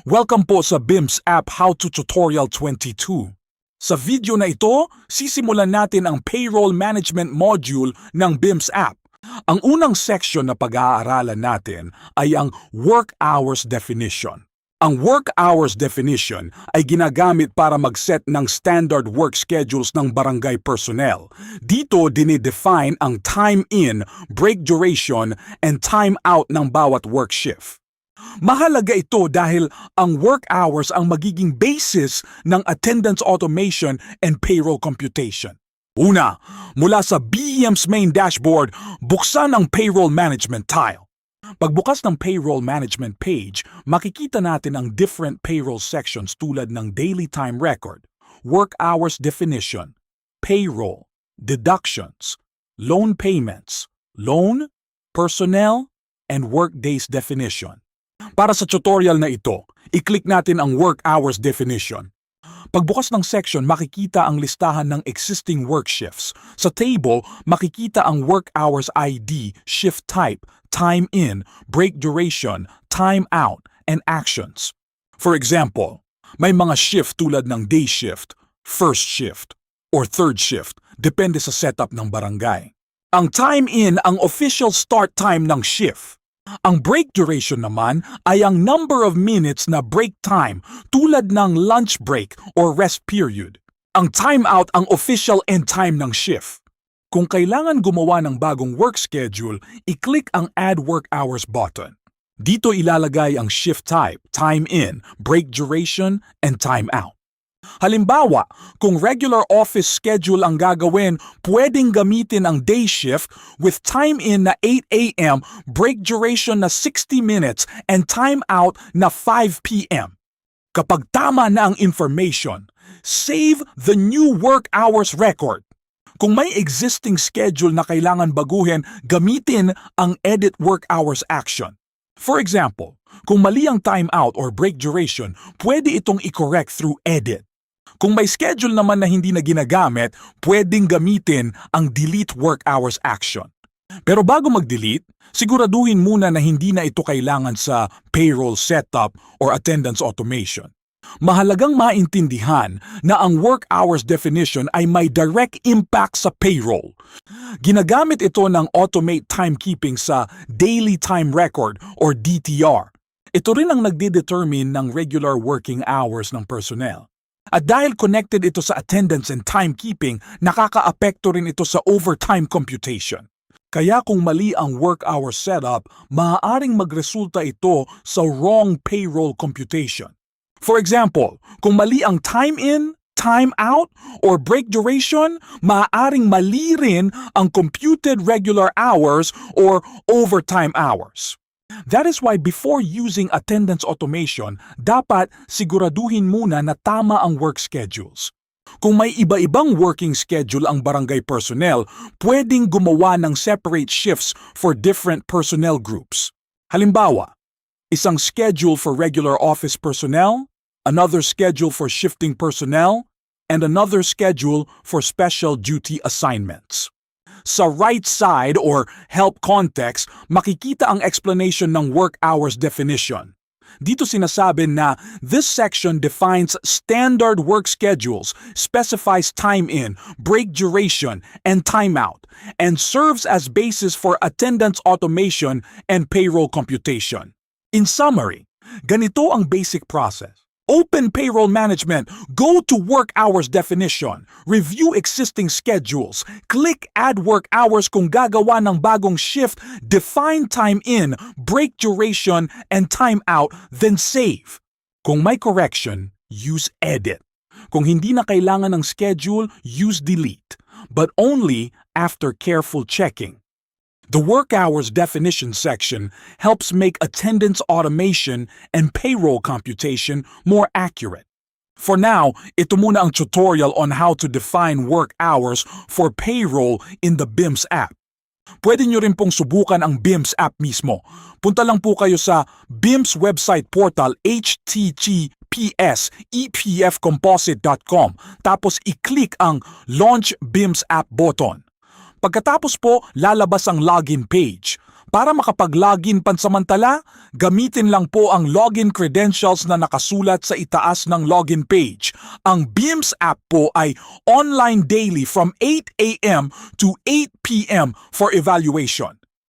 Welcome po sa BIMS app How to Tutorial 22. Sa video na ito, sisimulan natin ang payroll management module ng BIMS app. Ang unang section na pag-aaralan natin ay ang work hours definition. Ang work hours definition ay ginagamit para mag-set ng standard work schedules ng barangay personnel. Dito dinidefine ang time in, break duration, and time out ng bawat work shift. Mahalaga ito dahil ang work hours ang magiging basis ng attendance automation and payroll computation. Una, mula sa BEM's main dashboard, buksan ang payroll management tile. Pagbukas ng payroll management page, makikita natin ang different payroll sections tulad ng daily time record, work hours definition, payroll, deductions, loan payments, loan, personnel, and work days definition. Para sa tutorial na ito, i-click natin ang work hours definition. Pagbukas ng section, makikita ang listahan ng existing work shifts. Sa table, makikita ang work hours ID, shift type, time in, break duration, time out, and actions. For example, may mga shift tulad ng day shift, first shift, or third shift, depende sa setup ng barangay. Ang time in ang official start time ng shift. Ang break duration naman ay ang number of minutes na break time tulad ng lunch break or rest period. Ang time out ang official end time ng shift. Kung kailangan gumawa ng bagong work schedule, i-click ang Add Work Hours button. Dito ilalagay ang shift type, time in, break duration, and time out. Halimbawa, kung regular office schedule ang gagawin, pwedeng gamitin ang day shift with time in na 8 a.m., break duration na 60 minutes, and time out na 5 p.m. Kapag tama na ang information, save the new work hours record. Kung may existing schedule na kailangan baguhin, gamitin ang edit work hours action. For example, kung mali ang time out or break duration, pwede itong i-correct through edit. Kung may schedule naman na hindi na ginagamit, pwedeng gamitin ang delete work hours action. Pero bago mag-delete, siguraduhin muna na hindi na ito kailangan sa payroll setup or attendance automation. Mahalagang maintindihan na ang work hours definition ay may direct impact sa payroll. Ginagamit ito ng automate timekeeping sa daily time record or DTR. Ito rin ang nagde-determine ng regular working hours ng personnel. At dahil connected ito sa attendance and timekeeping, nakakaapekto rin ito sa overtime computation. Kaya kung mali ang work hour setup, maaaring magresulta ito sa wrong payroll computation. For example, kung mali ang time in, time out, or break duration, maaaring mali rin ang computed regular hours or overtime hours. That is why before using attendance automation, dapat siguraduhin muna na tama ang work schedules. Kung may iba-ibang working schedule ang barangay personnel, pwedeng gumawa ng separate shifts for different personnel groups. Halimbawa, isang schedule for regular office personnel, another schedule for shifting personnel, and another schedule for special duty assignments. Sa right side or help context, makikita ang explanation ng work hours definition. Dito sinasabi na this section defines standard work schedules, specifies time in, break duration, and time out, and serves as basis for attendance automation and payroll computation. In summary, ganito ang basic process. Open payroll management, go to work hours definition, review existing schedules, click add work hours kung gagawa ng bagong shift, define time in, break duration, and time out, then save. Kung may correction, use edit. Kung hindi na kailangan ng schedule, use delete, but only after careful checking. The work hours definition section helps make attendance automation and payroll computation more accurate. For now, ito muna ang tutorial on how to define work hours for payroll in the BIMS app. Pwede nyo rin pong subukan ang BIMS app mismo. Punta lang po kayo sa BIMS website portal https://epfcomposite.com tapos i-click ang Launch BIMS app button. Pagkatapos po, lalabas ang login page. Para makapag-login pansamantala, gamitin lang po ang login credentials na nakasulat sa itaas ng login page. Ang BIMS app po ay online daily from 8 a.m. to 8 p.m. for evaluation.